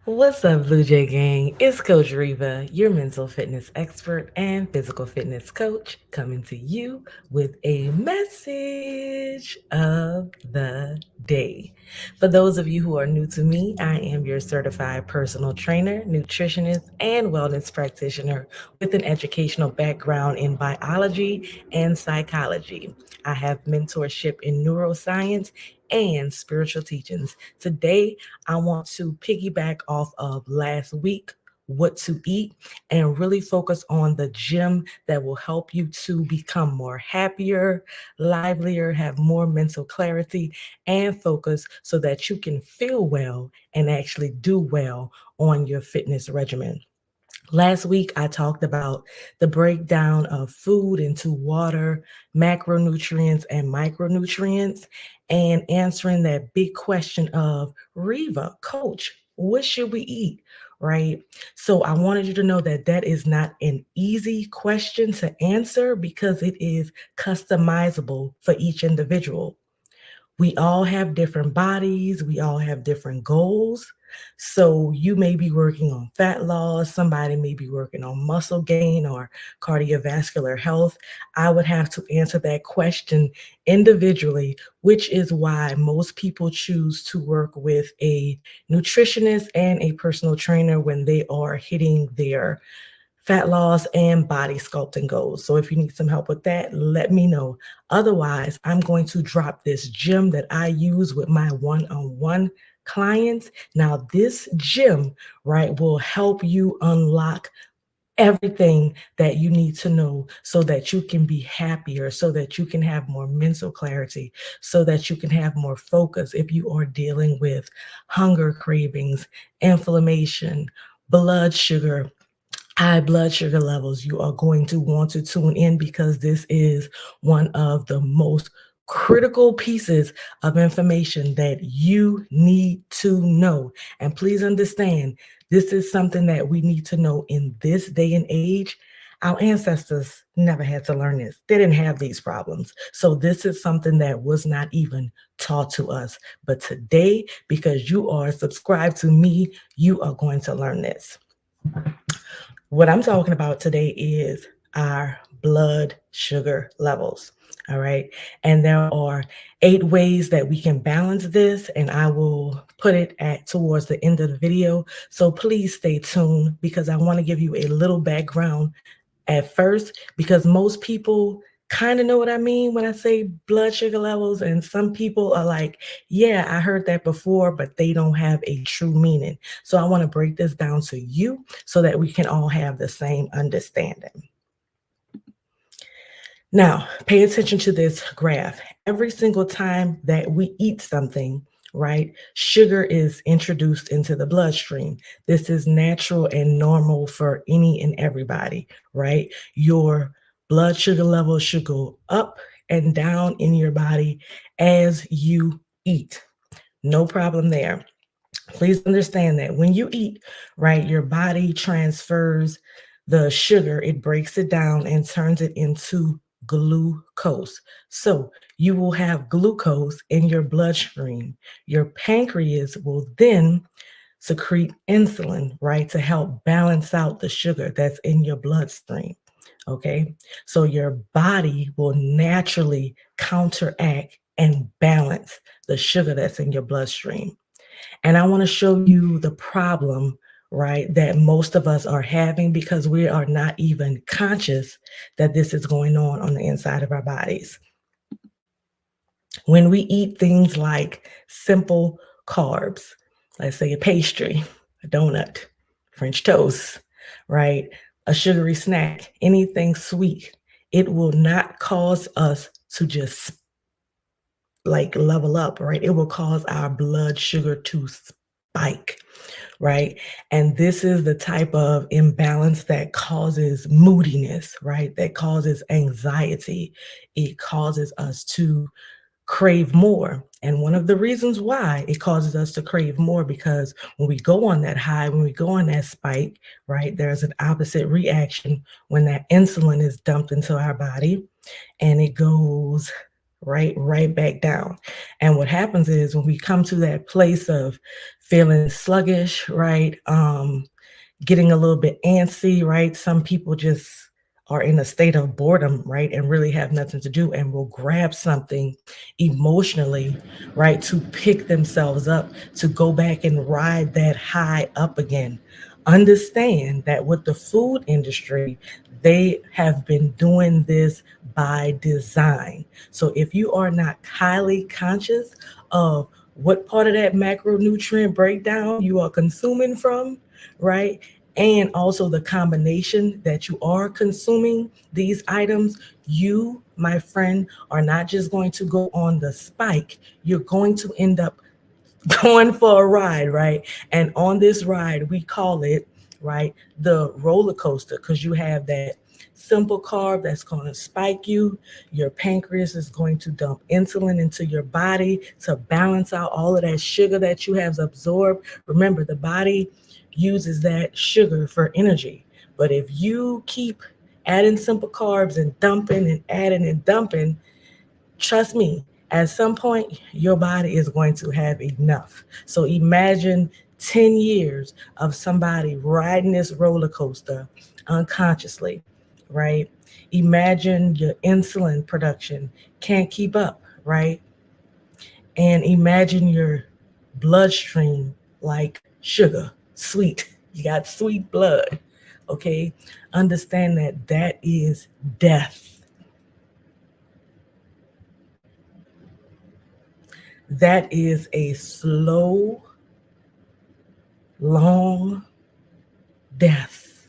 What's up, Blue Jay Gang? It's Coach Reva, your mental fitness expert and physical fitness coach, coming to you with a message of the day. For those of you who are new to me, I am your certified personal trainer, nutritionist, and wellness practitioner with an educational background in biology and psychology. I have mentorship in neuroscience and spiritual teachings. Today, I want to piggyback off of last week, what to eat, and really focus on the gym that will help you to become more happier, livelier, have more mental clarity and focus so that you can feel well and actually do well on your fitness regimen. Last week, I talked about the breakdown of food into water, macronutrients, and micronutrients, and answering that big question of Reva, coach, what should we eat? Right. So I wanted you to know that that is not an easy question to answer because it is customizable for each individual. We all have different bodies, we all have different goals. So you may be working on fat loss, somebody may be working on muscle gain or cardiovascular health. I would have to answer that question individually, which is why most people choose to work with a nutritionist and a personal trainer when they are hitting their fat loss and body sculpting goals. So if you need some help with that, let me know. Otherwise, I'm going to drop this gym that I use with my one-on-one clients. Now, this gym, right, will help you unlock everything that you need to know so that you can be happier, so that you can have more mental clarity, so that you can have more focus if you are dealing with hunger cravings, inflammation, blood sugar, high blood sugar levels. You are going to want to tune in because this is one of the most critical pieces of information that you need to know. And please understand, this is something that we need to know in this day and age. Our ancestors never had to learn this. They didn't have these problems. So this is something that was not even taught to us. But today, because you are subscribed to me, you are going to learn this. What I'm talking about today is our blood sugar levels. All right. And there are 8 ways that we can balance this, and I will put it at towards the end of the video. So please stay tuned because I want to give you a little background at first because most people kind of know what I mean when I say blood sugar levels. And some people are like, yeah, I heard that before, but they don't have a true meaning. So I want to break this down to you so that we can all have the same understanding. Now, pay attention to this graph. Every single time that we eat something, right, sugar is introduced into the bloodstream. This is natural and normal for any and everybody, right? Your blood sugar levels should go up and down in your body as you eat. No problem there. Please understand that when you eat, right, your body transfers the sugar, it breaks it down and turns it into glucose. So you will have glucose in your bloodstream. Your pancreas will then secrete insulin, right, to help balance out the sugar that's in your bloodstream. Okay. So your body will naturally counteract and balance the sugar that's in your bloodstream. And I want to show you the problem, right, that most of us are having because we are not even conscious that this is going on the inside of our bodies. When we eat things like simple carbs, let's say a pastry, a donut, French toast, right, a sugary snack, anything sweet, it will not cause us to just like level up, right? It will cause our blood sugar to spike, right? And this is the type of imbalance that causes moodiness, right? That causes anxiety. It causes us to crave more. And one of the reasons why it causes us to crave more because when we go on that high, when we go on that spike, right, there's an opposite reaction when that insulin is dumped into our body and it goes right back down. And what happens is when we come to that place of feeling sluggish, right? Getting a little bit antsy, right? Some people just are in a state of boredom, right? And really have nothing to do and will grab something emotionally, right? To pick themselves up, to go back and ride that high up again. Understand that with the food industry, they have been doing this by design. So if you are not highly conscious of what part of that macronutrient breakdown you are consuming from, right? And also the combination that you are consuming these items, you, my friend, are not just going to go on the spike, you're going to end up going for a ride, right? And on this ride, we call it, right, the roller coaster, because you have that simple carb that's going to spike you. Your pancreas is going to dump insulin into your body to balance out all of that sugar that you have absorbed. Remember, the body uses that sugar for energy. But if you keep adding simple carbs and dumping and adding and dumping, trust me, at some point, your body is going to have enough. So imagine 10 years of somebody riding this roller coaster unconsciously, right? Imagine your insulin production can't keep up, right? And imagine your bloodstream like sugar, sweet. You got sweet blood, okay? Understand that that is death. That is a slow, long death.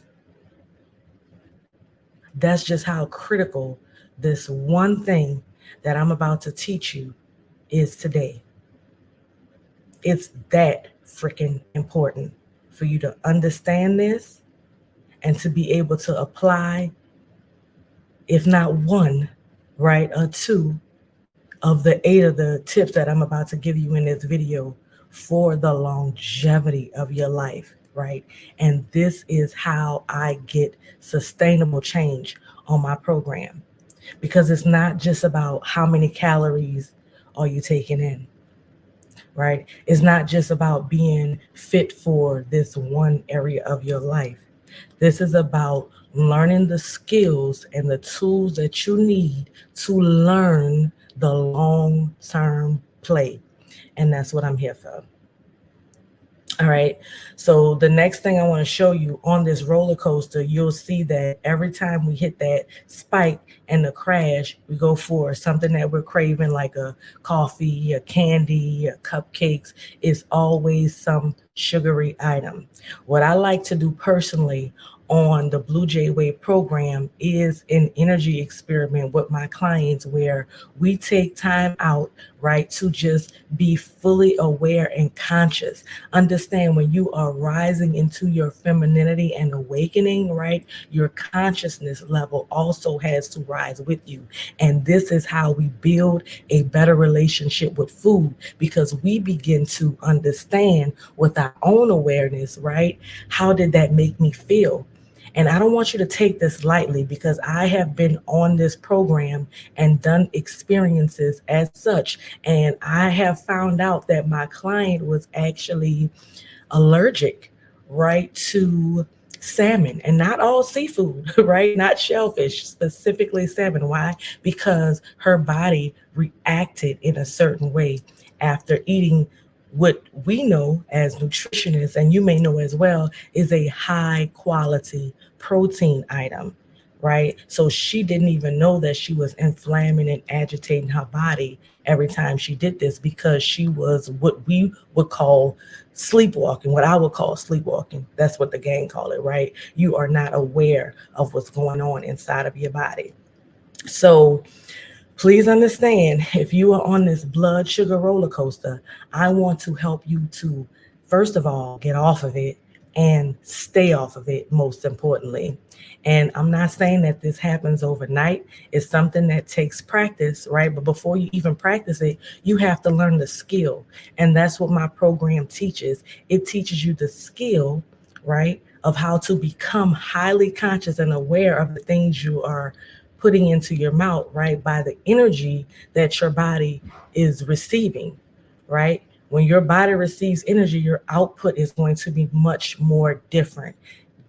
That's just how critical this one thing that I'm about to teach you is today. It's that freaking important for you to understand this and to be able to apply, if not one, right, or two of the 8 of the tips that I'm about to give you in this video for the longevity of your life, right? And this is how I get sustainable change on my program, because it's not just about how many calories are you taking in, right? It's not just about being fit for this one area of your life. This is about learning the skills and the tools that you need to learn the long term play. And that's what I'm here for. All right. So the next thing I want to show you on this roller coaster, you'll see that every time we hit that spike and the crash, we go for something that we're craving, like a coffee, a candy, a cupcakes. Is always some sugary item. What I like to do personally on the Blue Jay Way program is an energy experiment with my clients where we take time out, right, to just be fully aware and conscious. Understand, when you are rising into your femininity and awakening, right, your consciousness level also has to rise with you. And this is how we build a better relationship with food, because we begin to understand with our own awareness, right, how did that make me feel? And I don't want you to take this lightly, because I have been on this program and done experiences as such. And I have found out that my client was actually allergic, right, to salmon, and not all seafood, right? Not shellfish, specifically salmon. Why? Because her body reacted in a certain way after eating what we know as nutritionists, and you may know as well, is a high quality protein item, right? So she didn't even know that she was inflaming and agitating her body every time she did this, because she was what we would call sleepwalking, what I would call sleepwalking. That's what the gang call it, right? You are not aware of what's going on inside of your body. So please understand, if you are on this blood sugar roller coaster, I want to help you to, first of all, get off of it and stay off of it, most importantly. And I'm not saying that this happens overnight. It's something that takes practice, right? But before you even practice it, you have to learn the skill. And that's what my program teaches. It teaches you the skill, right, of how to become highly conscious and aware of the things you are putting into your mouth, right, by the energy that your body is receiving, right? When your body receives energy, your output is going to be much more different.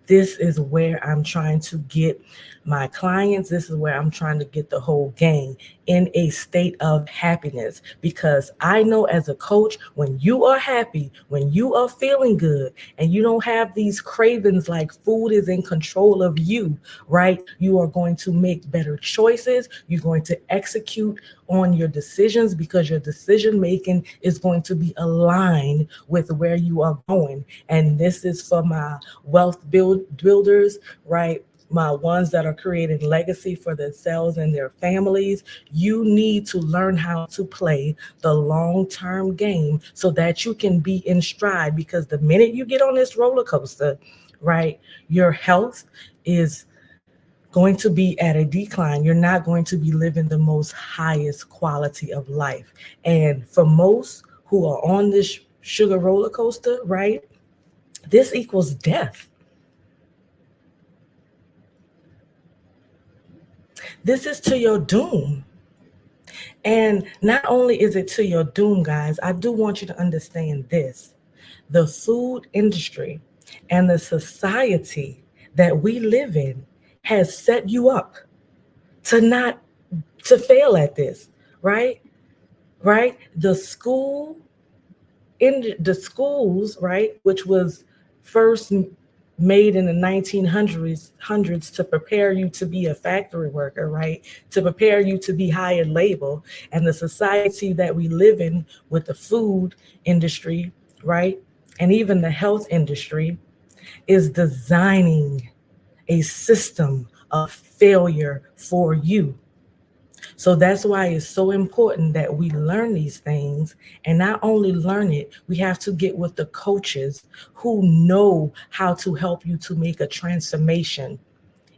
This is where I'm trying to get my clients. This is where I'm trying to get the whole gang in a state of happiness. Because I know as a coach, when you are happy, when you are feeling good, and you don't have these cravings like food is in control of you, right? You are going to make better choices. You're going to execute on your decisions because your decision making is going to be aligned with where you are going. And this is for my builders, right? My ones that are creating legacy for themselves and their families. You need to learn how to play the long term game so that you can be in stride. Because the minute you get on this roller coaster, right, your health is going to be at a decline. You're not going to be living the most highest quality of life. And for most who are on this sugar roller coaster, right, this equals death. This is to your doom. And not only is it to your doom, guys, I do want you to understand this. The food industry and the society that we live in has set you up to not to fail at this, right? Right? The schools, right, which was first made in the 1900s to prepare you to be a factory worker, right, to prepare you to be higher label, and the society that we live in with the food industry, right, and even the health industry is designing a system of failure for you. So that's why it's so important that we learn these things, and not only learn it, we have to get with the coaches who know how to help you to make a transformation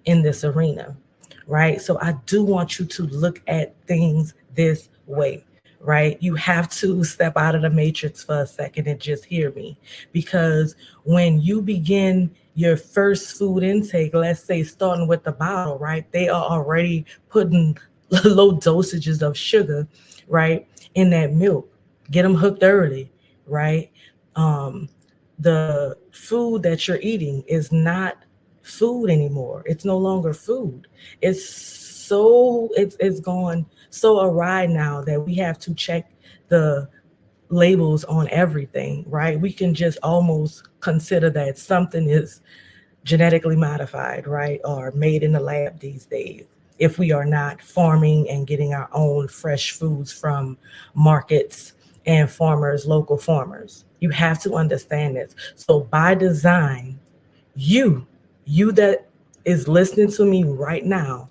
in this arena, right? So I do want you to look at things this way, right? You have to step out of the matrix for a second and just hear me. Because when you begin your first food intake, let's say starting with the bottle, right? They are already putting low dosages of sugar, right, in that milk. Get them hooked early, right? Um, the food that you're eating is not food anymore. It's no longer food. It's gone so awry now that we have to check the labels on everything, right? We can just almost consider that something is genetically modified, right, or made in the lab these days, if we are not farming and getting our own fresh foods from markets and farmers, local farmers. You have to understand this. So by design, you, you that is listening to me right now,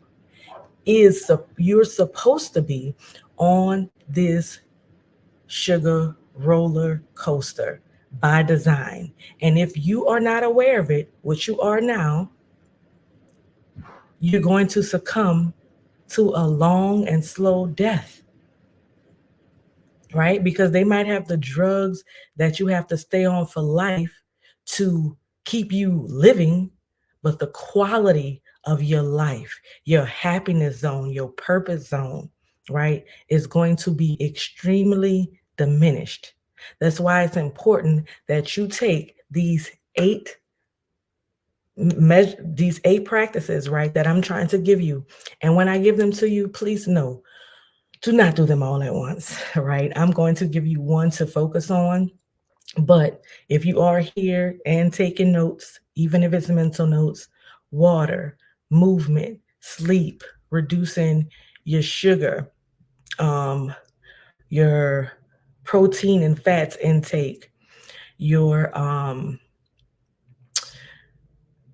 you're supposed to be on this sugar roller coaster by design. And if you are not aware of it, which you are now, you're going to succumb to a long and slow death, right? Because they might have the drugs that you have to stay on for life to keep you living, but the quality of your life, your happiness zone, your purpose zone, right, is going to be extremely diminished. That's why it's important that you take these eight practices, right, that I'm trying to give you. And when I give them to you, please know, do not do them all at once, right? I'm going to give you one to focus on. But if you are here and taking notes, even if it's mental notes, water, movement, sleep, reducing your sugar, um, your protein and fats intake, your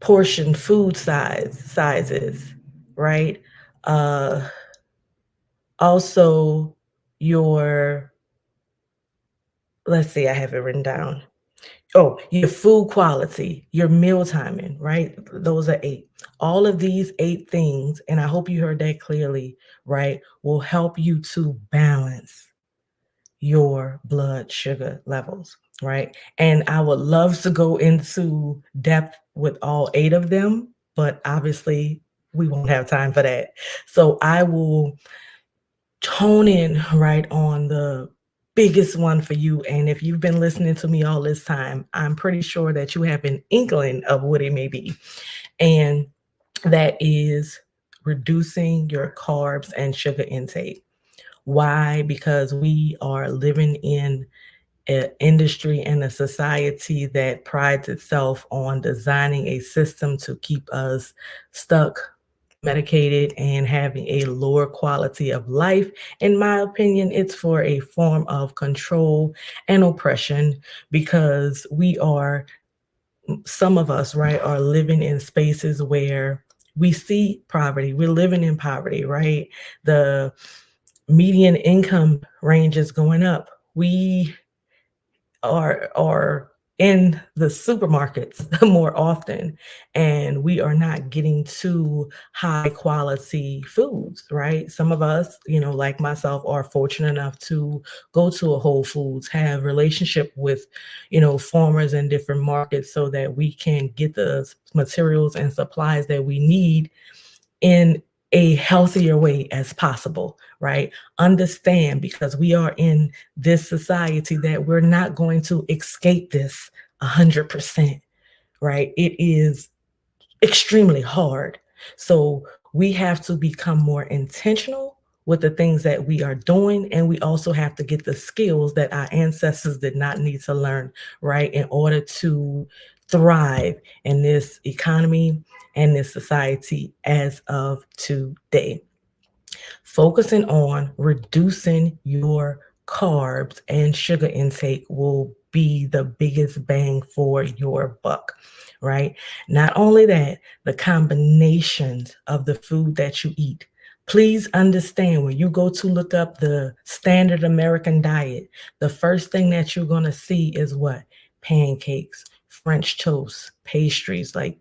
portion food sizes, right? Uh, Also, your, let's see, I have it written down. Oh, your food quality, your meal timing, right? Those are eight. All of these eight things, and I hope you heard that clearly, right, will help you to balance your blood sugar levels, right? And I would love to go into depth with all eight of them, but obviously we won't have time for that. So I will tone in right on the biggest one for you. And if you've been listening to me all this time, I'm pretty sure that you have an inkling of what it may be. And that is reducing your carbs and sugar intake. Why? Because we are living in an industry and a society that prides itself on designing a system to keep us stuck, medicated, and having a lower quality of life. In my opinion, it's for a form of control and oppression because we are, some of us, right, are living in spaces where we see poverty. We're living in poverty, right? The median income range is going up. We are in the supermarkets more often, and we are not getting to high quality foods, right? Some of us, like myself, are fortunate enough to go to a Whole Foods, have relationship with, farmers in different markets so that we can get the materials and supplies that we need in a healthier way as possible, right? Understand, because we are in this society, that we're not going to escape this 100%, right? It is extremely hard. So we have to become more intentional with the things that we are doing. And we also have to get the skills that our ancestors did not need to learn, right? In order to thrive in this economy and this society as of today. Focusing on reducing your carbs and sugar intake will be the biggest bang for your buck, right? Not only that, the combinations of the food that you eat. Please understand, when you go to look up the standard American diet, the first thing that you're going to see is what? Pancakes, French toast, pastries like,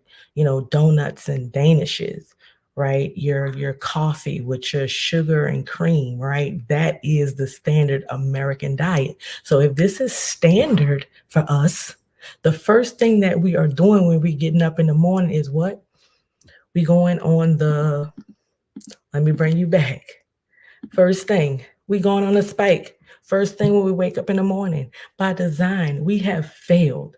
donuts and danishes, right? Your coffee with your sugar and cream, right? That is the standard American diet. So if this is standard for us, the first thing that we are doing when we getting up in the morning is what? We going on the, let me bring you back. First thing, we going on a spike. First thing when we wake up in the morning. By design, we have failed.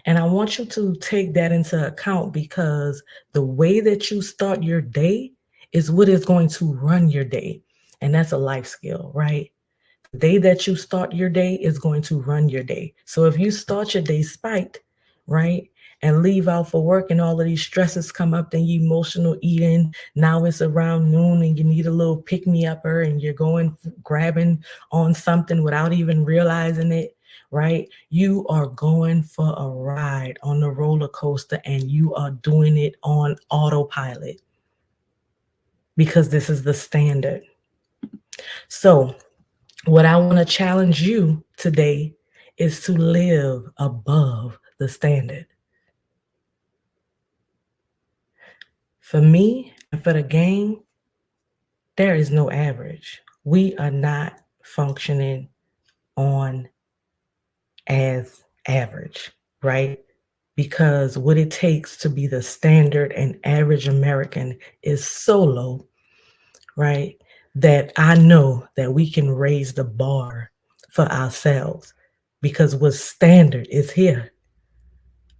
And I want you to take that into account, because the way that you start your day is what is going to run your day. And that's a life skill, right? The day that you start your day is going to run your day. So if you start your day spiked, right, and leave out for work and all of these stresses come up, then you emotional eating. Now it's around noon and you need a little pick me upper and you're going grabbing on something without even realizing it, right? You are going for a ride on the roller coaster and you are doing it on autopilot because this is the standard. So, what I want to challenge you today is to live above the standard. For me and for the game, there is no average. We are not functioning on as average, right? Because what it takes to be the standard and average American is so low, right? That I know that we can raise the bar for ourselves, because what's standard is here.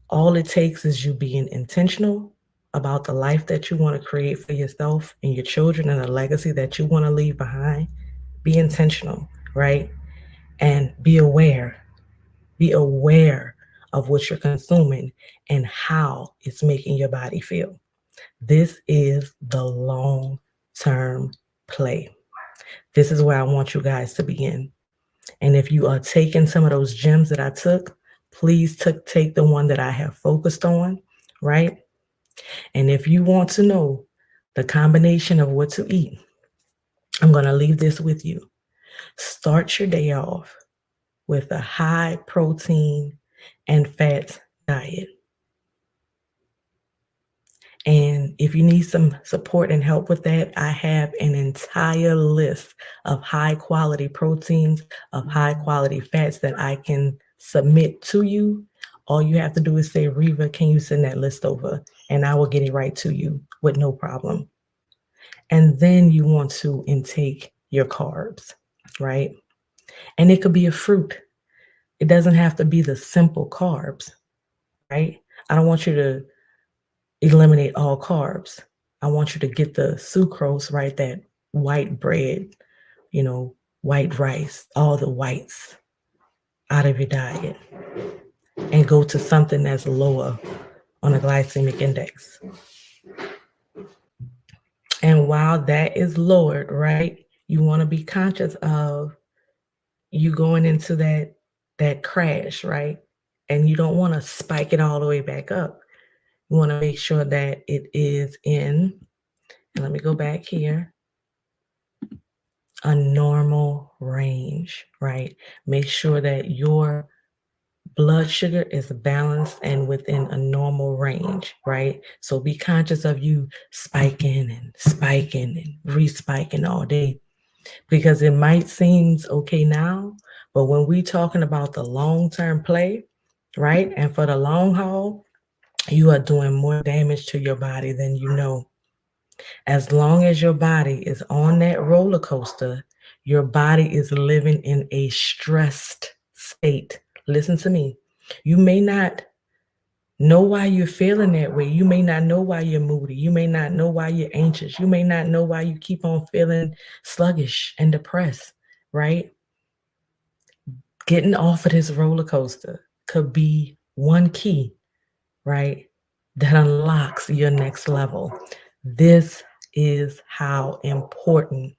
All it takes is you being intentional about the life that you want to create for yourself and your children and the legacy that you want to leave behind. Be intentional, right? And be aware. Be aware of what you're consuming and how it's making your body feel. This is the long term play. This is where I want you guys to begin. And if you are taking some of those gems that I took, please take the one that I have focused on, right? And if you want to know the combination of what to eat, I'm going to leave this with you. Start your day off with a high protein and fat diet. And if you need some support and help with that, I have an entire list of high quality proteins, of high quality fats that I can submit to you. All you have to do is say, Reva, can you send that list over? And I will get it right to you with no problem. And then you want to intake your carbs, right? And it could be a fruit. It doesn't have to be the simple carbs, right? I don't want you to eliminate all carbs. I want you to get the sucrose, right? That white bread, you know, white rice, all the whites out of your diet and go to something that's lower on a glycemic index. And while that is lowered, right, you want to be conscious of you going into that crash, right? And you don't want to spike it all the way back up. You want to make sure that it is in, and let me go back here, a normal range, right? Make sure that your blood sugar is balanced and within a normal range, right? So be conscious of you spiking and respiking all day because it might seem okay now, but when we talking about the long-term play, right? And for the long haul, you are doing more damage to your body than you know. As long as your body is on that roller coaster, your body is living in a stressed state. Listen to me. You may not know why you're feeling that way. You may not know why you're moody. You may not know why you're anxious. You may not know why you keep on feeling sluggish and depressed, right? Getting off of this roller coaster could be one key, right? That unlocks your next level. This is how important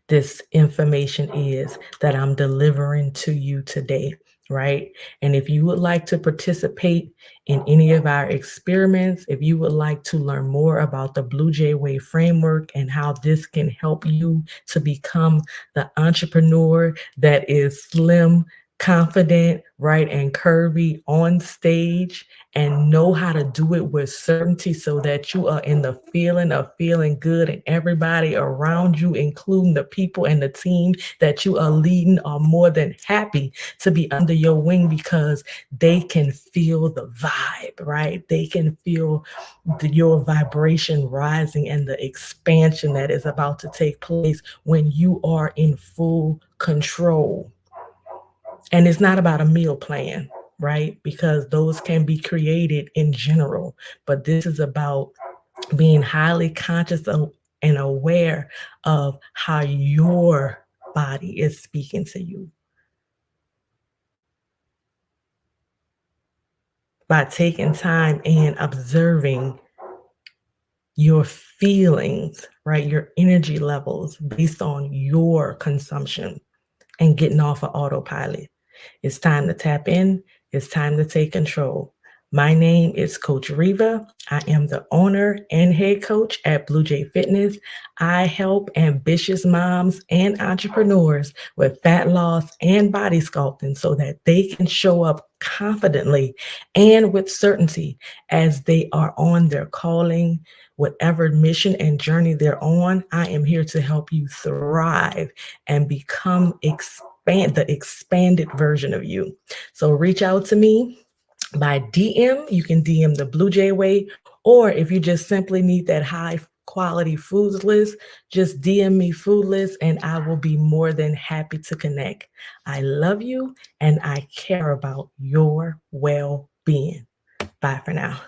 this information is that I'm delivering to you today, right? And if you would like to participate in any of our experiments, if you would like to learn more about the Blue Jay Way framework and how this can help you to become the entrepreneur that is slim, confident, right, and curvy on stage and know how to do it with certainty so that you are in the feeling of feeling good and everybody around you, including the people and the team that you are leading, are more than happy to be under your wing because they can feel the vibe, right? They can feel your vibration rising and the expansion that is about to take place when you are in full control. And it's not about a meal plan, right? Because those can be created in general. But this is about being highly conscious of and aware of how your body is speaking to you. By taking time and observing your feelings, right? Your energy levels based on your consumption and getting off of autopilot. It's time to tap in. It's time to take control. My name is Coach Reva. I am the owner and head coach at Blue Jay Fitness. I help ambitious moms and entrepreneurs with fat loss and body sculpting so that they can show up confidently and with certainty as they are on their calling, whatever mission and journey they're on. I am here to help you thrive and become the expanded version of you. So reach out to me by DM. You can DM the Blue Jay Way, or if you just simply need that high quality foods list, just DM me food list and I will be more than happy to connect. I love you and I care about your well-being. Bye for now.